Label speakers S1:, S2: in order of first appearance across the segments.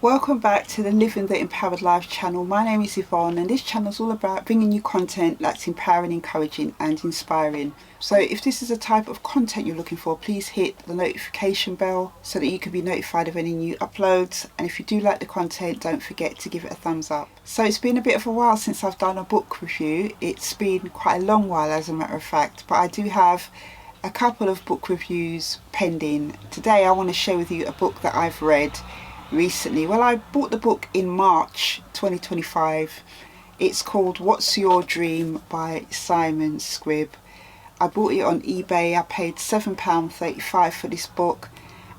S1: Welcome back to the Living the Empowered Life channel. My name is Yvonne and this channel is all about bringing you content that's empowering, encouraging and inspiring. So if this is a type of content you're looking for, please hit the notification bell so that you can be notified of any new uploads. And if you do like the content, don't forget to give it a thumbs up. So it's been a bit of a while since I've done a book review. It's been quite a long while, as a matter of fact, but I do have a couple of book reviews pending. Today I want to share with you a book that I've read recently. Well, I bought the book in March 2025. It's called What's Your Dream by Simon Squibb. I bought it on eBay. I paid £7.35 for this book,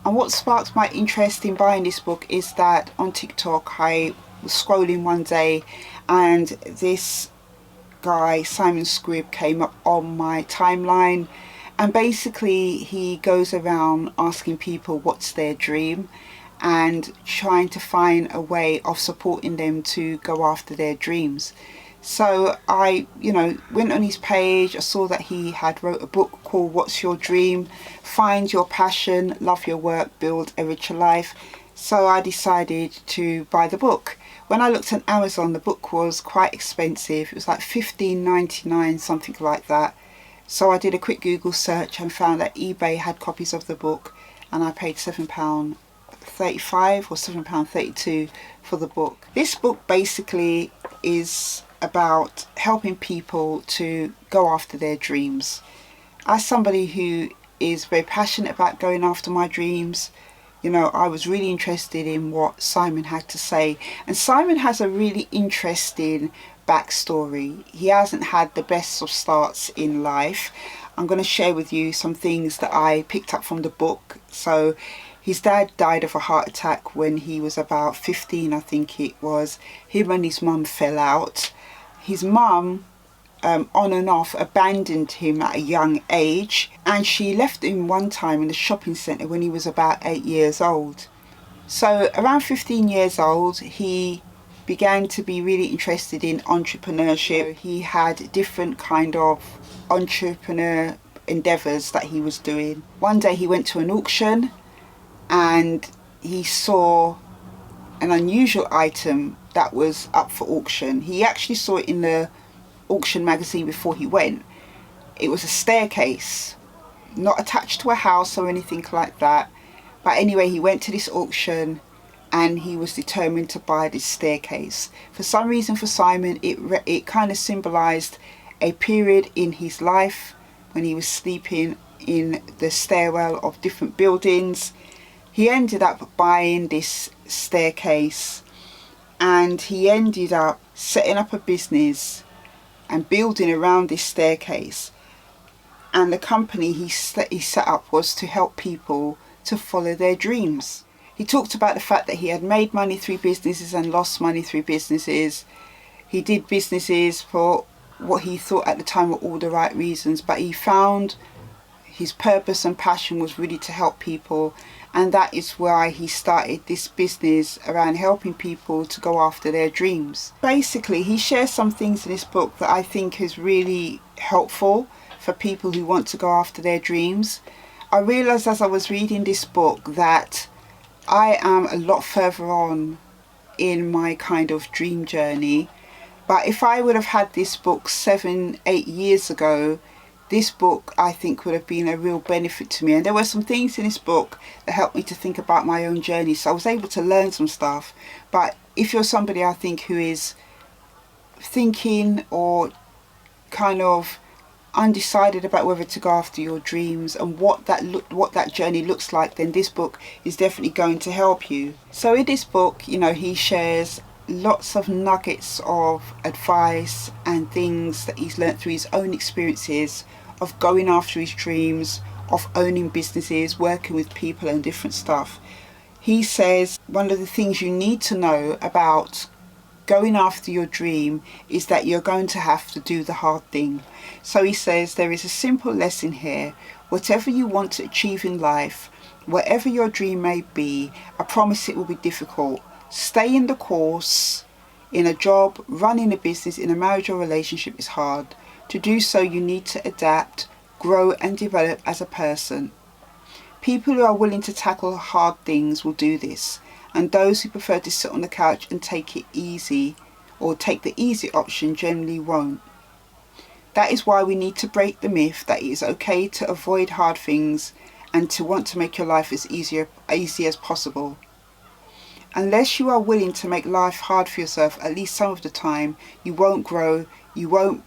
S1: and what sparked my interest in buying this book is that on TikTok I was scrolling one day and this guy Simon Squibb came up on my timeline, and basically he goes around asking people what's their dream and trying to find a way of supporting them to go after their dreams. So I, went on his page. I saw that he had wrote a book called What's Your Dream? Find Your Passion, Love Your Work, Build a Richer Life. So I decided to buy the book. When I looked on Amazon, the book was quite expensive. It was like $15.99, something like that. So I did a quick Google search and found that eBay had copies of the book, and I paid £7.35 or £7.32 for the book. This book basically is about helping people to go after their dreams. As somebody who is very passionate about going after my dreams, I was really interested in what Simon had to say. And Simon has a really interesting backstory. He hasn't had the best of starts in life. I'm going to share with you some things that I picked up from the book. So his dad died of a heart attack when he was about 15, I think it was. Him and his mum fell out. His mum, on and off, abandoned him at a young age, and she left him one time in a shopping centre when he was about 8 years old. So around 15 years old, he began to be really interested in entrepreneurship. He had different kind of entrepreneur endeavours that he was doing. One day he went to an auction and he saw an unusual item that was up for auction. He actually saw it in the auction magazine before he went. It was a staircase, not attached to a house or anything like that. But anyway, he went to this auction and he was determined to buy this staircase. For some reason, for Simon, it kind of symbolised a period in his life when he was sleeping in the stairwell of different buildings. He ended up buying this staircase, and he ended up setting up a business and building around this staircase. And the company he set up was to help people to follow their dreams. He talked about the fact that he had made money through businesses and lost money through businesses. He did businesses for what he thought at the time were all the right reasons, but he found his purpose and passion was really to help people, and that is why he started this business around helping people to go after their dreams. Basically, he shares some things in this book that I think is really helpful for people who want to go after their dreams. I realised as I was reading this book that I am a lot further on in my kind of dream journey, but if I would have had this book 7-8 years ago, this book I think would have been a real benefit to me. And there were some things in this book that helped me to think about my own journey, so I was able to learn some stuff. But if you're somebody I think who is thinking or kind of undecided about whether to go after your dreams and what that journey looks like, then this book is definitely going to help you. So in this book, he shares lots of nuggets of advice and things that he's learnt through his own experiences of going after his dreams, of owning businesses, working with people and different stuff. He says one of the things you need to know about going after your dream is that you're going to have to do the hard thing. So he says there is a simple lesson here. Whatever you want to achieve in life, whatever your dream may be, I promise it will be difficult. Stay in the course. In a job, running a business, in a marriage or relationship is hard. To do so, you need to adapt, grow and develop as a person. People who are willing to tackle hard things will do this, and those who prefer to sit on the couch and take it easy, or take the easy option, generally won't. That is why we need to break the myth that it is okay to avoid hard things and to want to make your life as easy as possible. Unless you are willing to make life hard for yourself at least some of the time, you won't grow, you won't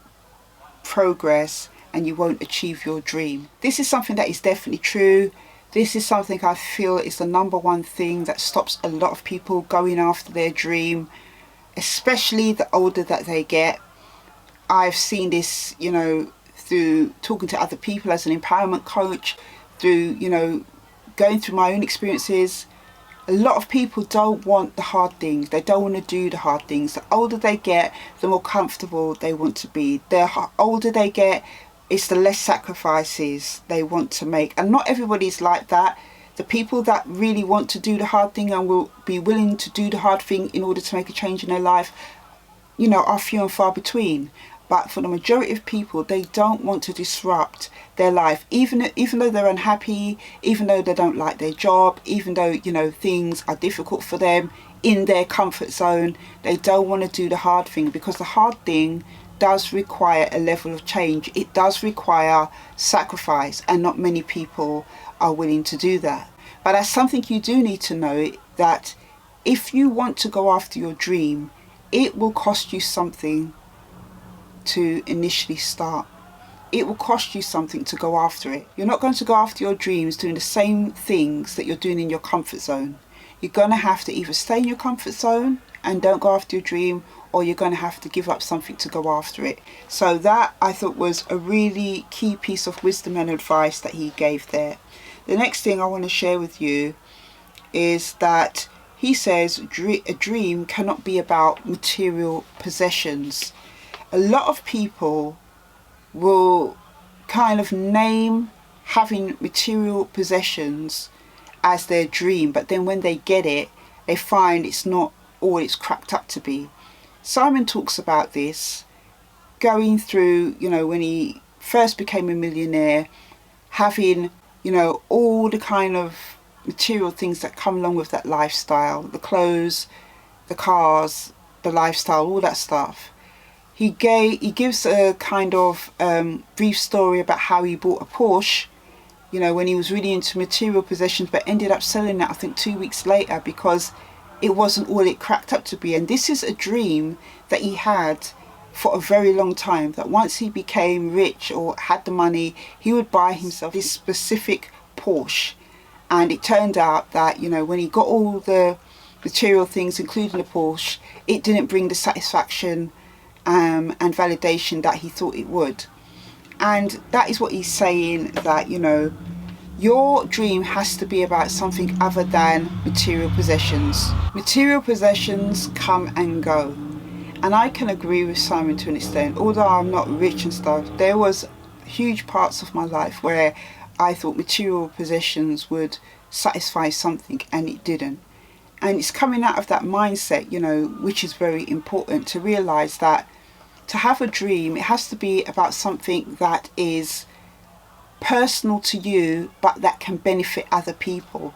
S1: progress, and you won't achieve your dream. This is something that is definitely true. This is something I feel is the number one thing that stops a lot of people going after their dream, especially the older that they get. I've seen this, through talking to other people as an empowerment coach, through, going through my own experiences. A lot of people don't want the hard things. They don't want to do the hard things. The older they get, the more comfortable they want to be. The older they get, it's the less sacrifices they want to make. And not everybody's like that. The people that really want to do the hard thing and will be willing to do the hard thing in order to make a change in their life, are few and far between. But for the majority of people, they don't want to disrupt their life, even though they're unhappy, even though they don't like their job, even though, things are difficult for them in their comfort zone. They don't want to do the hard thing, because the hard thing does require a level of change. It does require sacrifice, and not many people are willing to do that. But that's something you do need to know, that if you want to go after your dream, it will cost you something to initially start. It will cost you something to go after it. You're not going to go after your dreams doing the same things that you're doing in your comfort zone. You're going to have to either stay in your comfort zone and don't go after your dream, or you're going to have to give up something to go after it. So that, I thought, was a really key piece of wisdom and advice that he gave there. The next thing I want to share with you is that he says a dream cannot be about material possessions. A lot of people will kind of name having material possessions as their dream, but then when they get it, they find it's not all it's cracked up to be. Simon talks about this, going through, when he first became a millionaire, having, all the kind of material things that come along with that lifestyle, the clothes, the cars, the lifestyle, all that stuff. He gives a kind of brief story about how he bought a Porsche, when he was really into material possessions, but ended up selling it, I think, 2 weeks later, because it wasn't all it cracked up to be. And this is a dream that he had for a very long time, that once he became rich or had the money, he would buy himself this specific Porsche. And it turned out that, when he got all the material things, including the Porsche, it didn't bring the satisfaction and validation that he thought it would. And that is what he's saying, that your dream has to be about something other than material possessions. Material possessions come and go, and I can agree with Simon to an extent. Although I'm not rich and stuff, there was huge parts of my life where I thought material possessions would satisfy something, and it didn't. And it's coming out of that mindset, which is very important, to realize that to have a dream, it has to be about something that is personal to you, but that can benefit other people.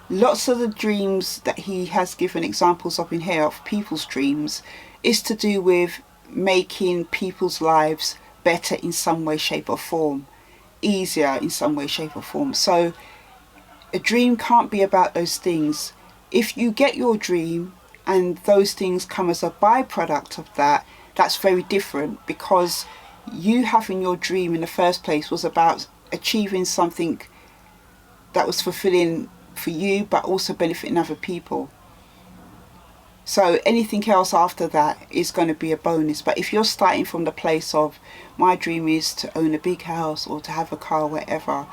S1: Lots of the dreams that he has given examples of in here, of people's dreams, is to do with making people's lives better in some way, shape or form, easier in some way, shape or form. So a dream can't be about those things. If you get your dream and those things come as a byproduct of that, that's very different, because you having your dream in the first place was about achieving something that was fulfilling for you, but also benefiting other people. So anything else after that is going to be a bonus. But if you're starting from the place of, my dream is to own a big house or to have a car, whatever,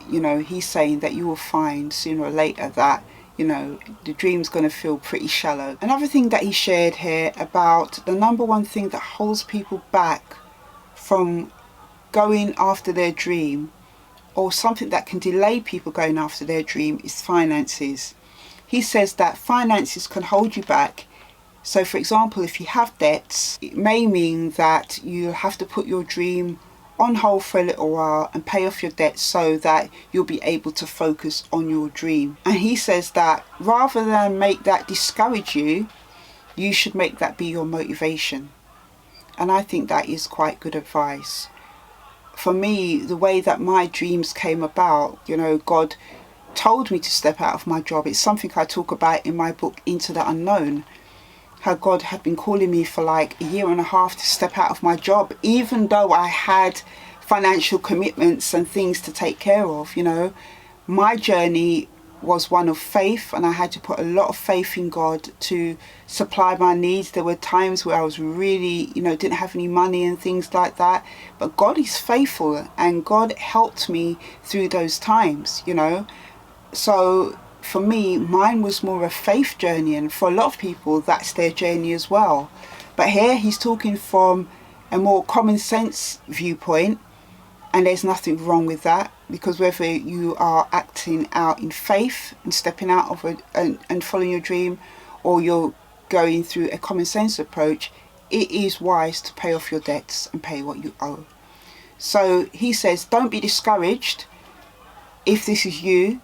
S1: he's saying that you will find sooner or later that the dream's going to feel pretty shallow. Another thing that he shared here about the number one thing that holds people back from going after their dream, or something that can delay people going after their dream, is finances. He says that finances can hold you back. So for example, if you have debts, it may mean that you have to put your dream on hold for a little while and pay off your debts so that you'll be able to focus on your dream. And he says that rather than make that discourage you, you should make that be your motivation. And I think that is quite good advice. For me, the way that my dreams came about, God told me to step out of my job. It's something I talk about in my book, Into the Unknown. How God had been calling me for like a year and a half to step out of my job, even though I had financial commitments and things to take care of. My journey was one of faith, and I had to put a lot of faith in God to supply my needs. There were times where I was really, didn't have any money and things like that, but God is faithful and God helped me through those times, So for me, mine was more a faith journey, and for a lot of people that's their journey as well. But here he's talking from a more common sense viewpoint, and there's nothing wrong with that, because whether you are acting out in faith and stepping out of it and following your dream, or you're going through a common sense approach, it is wise to pay off your debts and pay what you owe. So he says, don't be discouraged if this is you,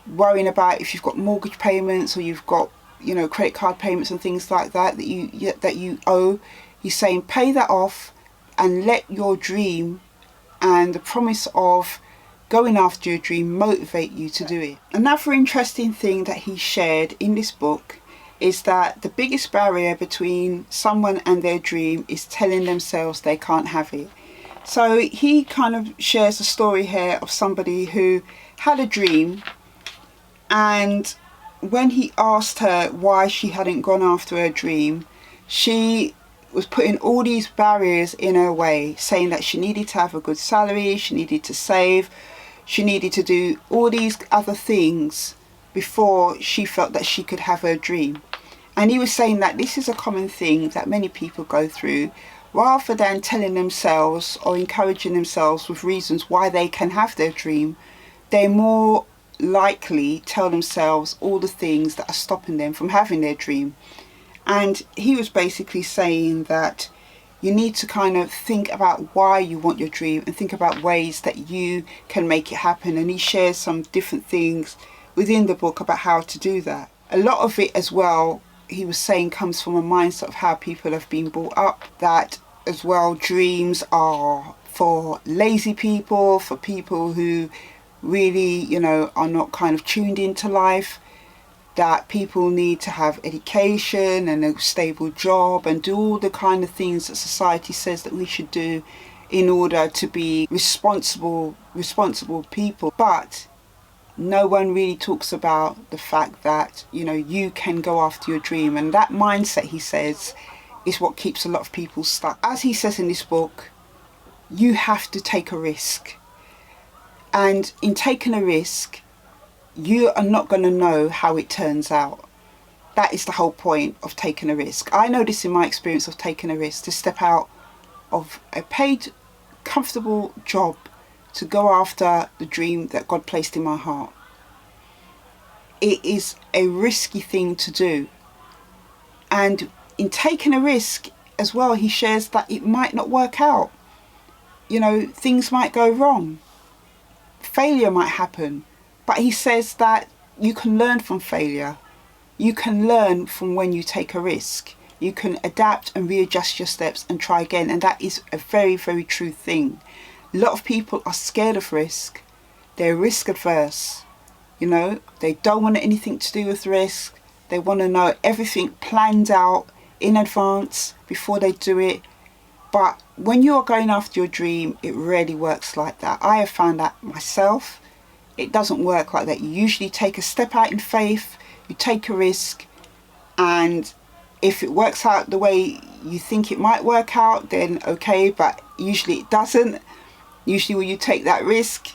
S1: worrying about if you've got mortgage payments or you've got credit card payments and things like that that you owe. He's saying pay that off and let your dream and the promise of going after your dream motivate you to do it. Another interesting thing that he shared in this book is that the biggest barrier between someone and their dream is telling themselves they can't have it. So he kind of shares a story here of somebody who had a dream, and when he asked her why she hadn't gone after her dream, she was putting all these barriers in her way, saying that she needed to have a good salary, she needed to save, she needed to do all these other things before she felt that she could have her dream. And he was saying that this is a common thing that many people go through. Rather than telling themselves or encouraging themselves with reasons why they can have their dream, they're more likely tell themselves all the things that are stopping them from having their dream. And he was basically saying that you need to kind of think about why you want your dream and think about ways that you can make it happen. And he shares some different things within the book about how to do that. A lot of it as well, he was saying, comes from a mindset of how people have been brought up, that as well dreams are for lazy people, for people who really, are not kind of tuned into life, that people need to have education and a stable job and do all the kind of things that society says that we should do in order to be responsible people. But no one really talks about the fact that, you can go after your dream. And that mindset, he says, is what keeps a lot of people stuck. As he says in this book, you have to take a risk. And in taking a risk, you are not going to know how it turns out. That is the whole point of taking a risk. I know this in my experience of taking a risk, to step out of a paid, comfortable job to go after the dream that God placed in my heart. It is a risky thing to do. And in taking a risk as well, he shares that it might not work out. Things might go wrong. Failure might happen. But he says that you can learn from failure. You can learn from when you take a risk. You can adapt and readjust your steps and try again. And that is a very, very true thing. A lot of people are scared of risk. They're risk adverse. They don't want anything to do with risk. They want to know everything planned out in advance before they do it. But when you're going after your dream, it rarely works like that. I have found that myself. It doesn't work like that. You usually take a step out in faith, you take a risk, and if it works out the way you think it might work out, then okay, but usually it doesn't. Usually when you take that risk,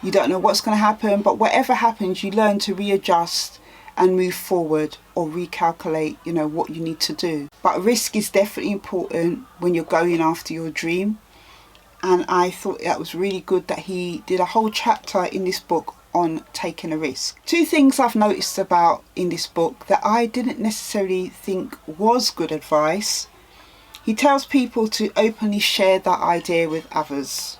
S1: you don't know what's going to happen, but whatever happens, you learn to readjust and move forward or recalculate, what you need to do. But risk is definitely important when you're going after your dream. And I thought that was really good that he did a whole chapter in this book on taking a risk. Two things I've noticed about in this book that I didn't necessarily think was good advice He tells people to openly share that idea with others.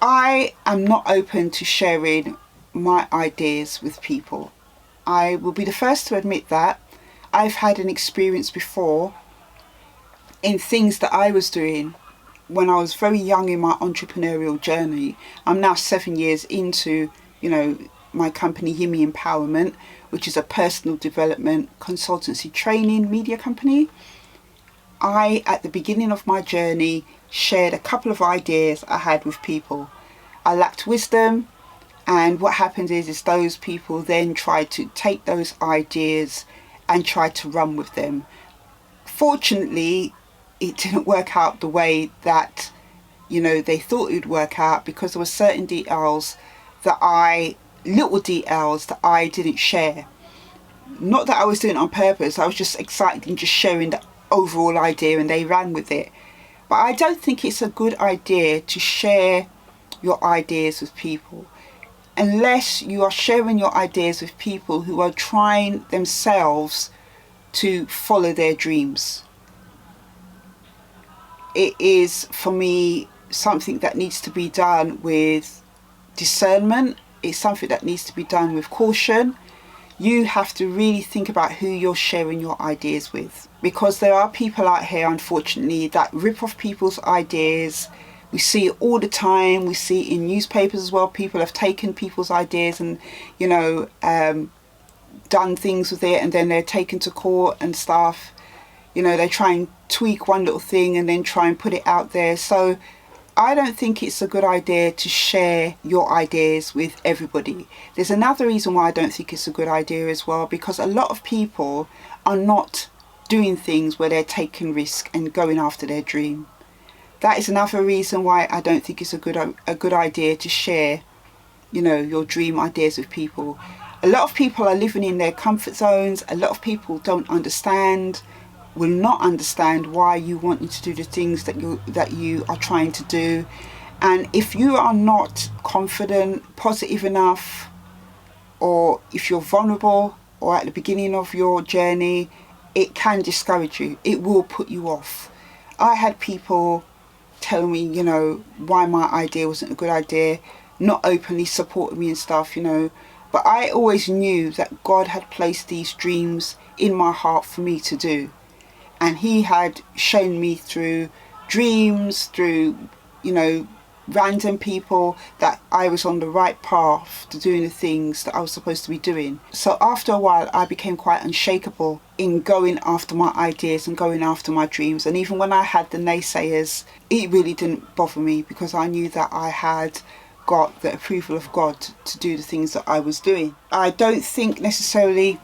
S1: I am not open to sharing my ideas with people. I will be the first to admit that. I've had an experience before in things that I was doing when I was very young in my entrepreneurial journey. I'm now 7 years into, my company, Yimmy Empowerment, which is a personal development consultancy training media company. I, at the beginning of my journey, shared a couple of ideas I had with people. I lacked wisdom, and what happened is those people then tried to take those ideas and tried to run with them. Fortunately, it didn't work out the way that they thought it would work out, because there were certain little details that I didn't share. Not that I was doing it on purpose, I was just excited and just sharing the overall idea and they ran with it. But I don't think it's a good idea to share your ideas with people unless you are sharing your ideas with people who are trying themselves to follow their dreams. It is, for me, something that needs to be done with discernment. It's something that needs to be done with caution. You have to really think about who you're sharing your ideas with, because there are people out here, unfortunately, that rip off people's ideas. We see it all the time. We see it in newspapers as well. People have taken people's ideas and done things with it, and then they're taken to court and stuff. They try and tweak one little thing and then try and put it out there. So I don't think it's a good idea to share your ideas with everybody. There's another reason why I don't think it's a good idea as well, because a lot of people are not doing things where they're taking risk and going after their dream. That is another reason why I don't think it's a good idea to share, your dream ideas with people. A lot of people are living in their comfort zones. A lot of people will not understand why you want to do the things that you are trying to do. And if you are not confident, positive enough, or if you're vulnerable or at the beginning of your journey, it can discourage you. It will put you off. I had people tell me, why my idea wasn't a good idea, not openly supporting me and stuff, But I always knew that God had placed these dreams in my heart for me to do. And he had shown me through dreams, through, random people, that I was on the right path to doing the things that I was supposed to be doing. So after a while, I became quite unshakable in going after my ideas and going after my dreams. And even when I had the naysayers, it really didn't bother me, because I knew that I had got the approval of God to do the things that I was doing. I don't think necessarily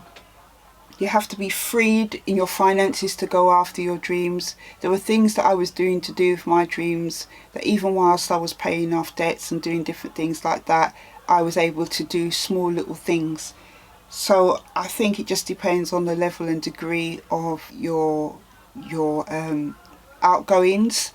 S1: you have to be freed in your finances to go after your dreams. There were things that I was doing to do with my dreams that even whilst I was paying off debts and doing different things like that, I was able to do small little things. So I think it just depends on the level and degree of your outgoings.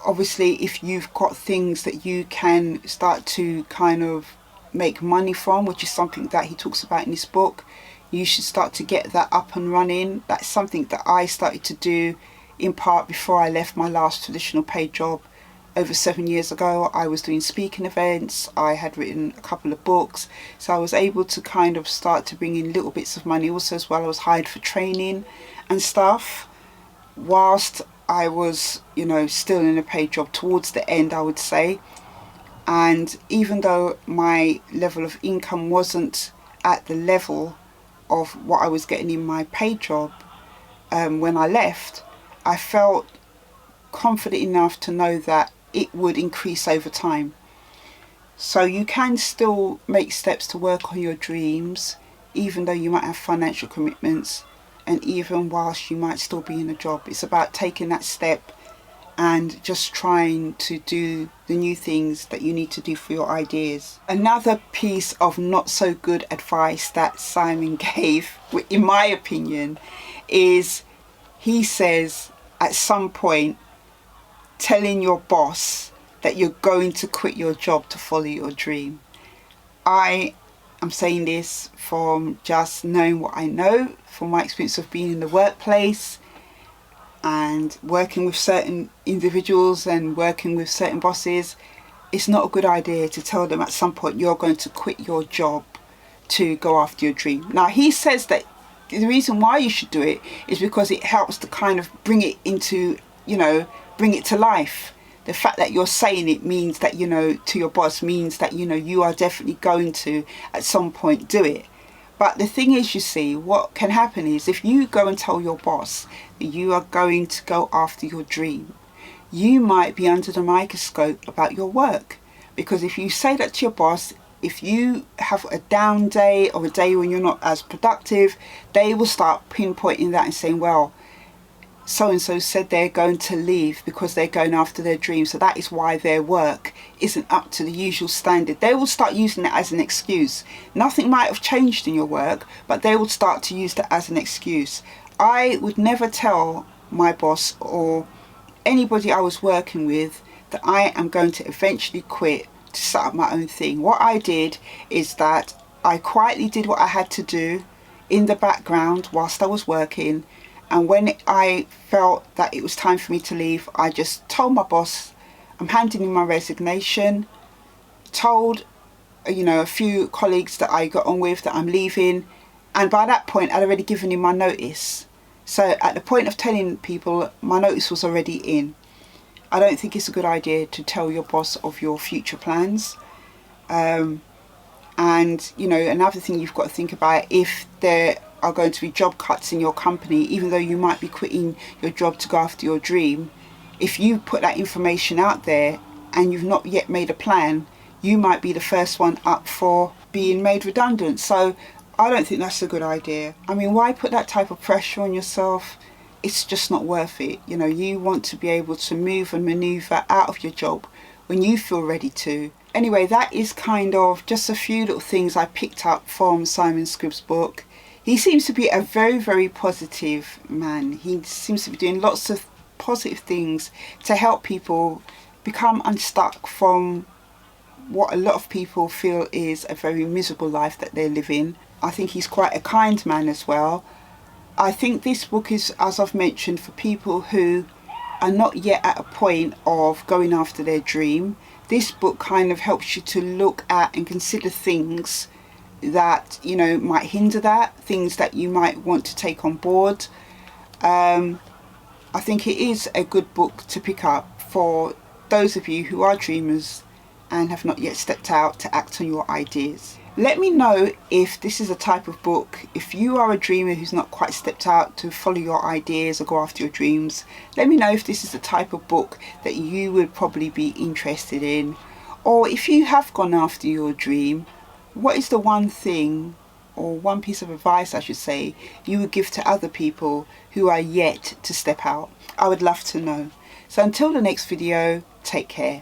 S1: Obviously, if you've got things that you can start to kind of make money from, which is something that he talks about in his book, you should start to get that up and running. That's something that I started to do in part before I left my last traditional paid job over 7 years ago. I was doing speaking events. I had written a couple of books. So I was able to kind of start to bring in little bits of money. Also as well, I was hired for training and stuff whilst I was, still in a paid job towards the end, I would say. And even though my level of income wasn't at the level of what I was getting in my paid job when I left, I felt confident enough to know that it would increase over time. So you can still make steps to work on your dreams, even though you might have financial commitments, and even whilst you might still be in a job. It's about taking that step and just trying to do the new things that you need to do for your ideas. Another piece of not so good advice that Simon gave, in my opinion, is he says at some point, telling your boss that you're going to quit your job to follow your dream. I am saying this from just knowing what I know, from my experience of being in the workplace. and working with certain individuals and working with certain bosses, it's not a good idea to tell them at some point you're going to quit your job to go after your dream. Now, he says that the reason why you should do it is because it helps to kind of bring it into, bring it to life. The fact that you're saying it means that, to your boss, means that, you are definitely going to at some point do it. But the thing is, you see, what can happen is if you go and tell your boss that you are going to go after your dream, you might be under the microscope about your work. Because if you say that to your boss, if you have a down day or a day when you're not as productive, they will start pinpointing that and saying, well, so-and-so said they're going to leave because they're going after their dream, so that is why their work isn't up to the usual standard. They will start using it as an excuse. Nothing might have changed in your work, but they will start to use that as an excuse. I would never tell my boss or anybody I was working with that I am going to eventually quit to set up my own thing. What I did is that I quietly did what I had to do in the background whilst I was working, and when I felt that it was time for me to leave, I just told my boss I'm handing in my resignation, told a few colleagues that I got on with that I'm leaving, and by that point I'd already given him my notice. So at the point of telling people, my notice was already in. I don't think it's a good idea to tell your boss of your future plans. And another thing you've got to think about, if there are going to be job cuts in your company, even though you might be quitting your job to go after your dream, if you put that information out there and you've not yet made a plan, you might be the first one up for being made redundant. So I don't think that's a good idea. I mean, why put that type of pressure on yourself? It's just not worth it. You want to be able to move and maneuver out of your job when you feel ready to. Anyway, that is kind of just a few little things I picked up from Simon Squibb's book. He seems to be a very, very positive man. He seems to be doing lots of positive things to help people become unstuck from what a lot of people feel is a very miserable life that they're living. I think he's quite a kind man as well. I think this book is, as I've mentioned, for people who are not yet at a point of going after their dream. This book kind of helps you to look at and consider things that might hinder that, things that you might want to take on board. I think it is a good book to pick up for those of you who are dreamers and have not yet stepped out to act on your ideas. Let me know if this is a type of book, if you are a dreamer who's not quite stepped out to follow your ideas or go after your dreams. Let me know if this is the type of book that you would probably be interested in. Or if you have gone after your dream, what is the one thing, or one piece of advice I should say, you would give to other people who are yet to step out? I would love to know. So until the next video, take care.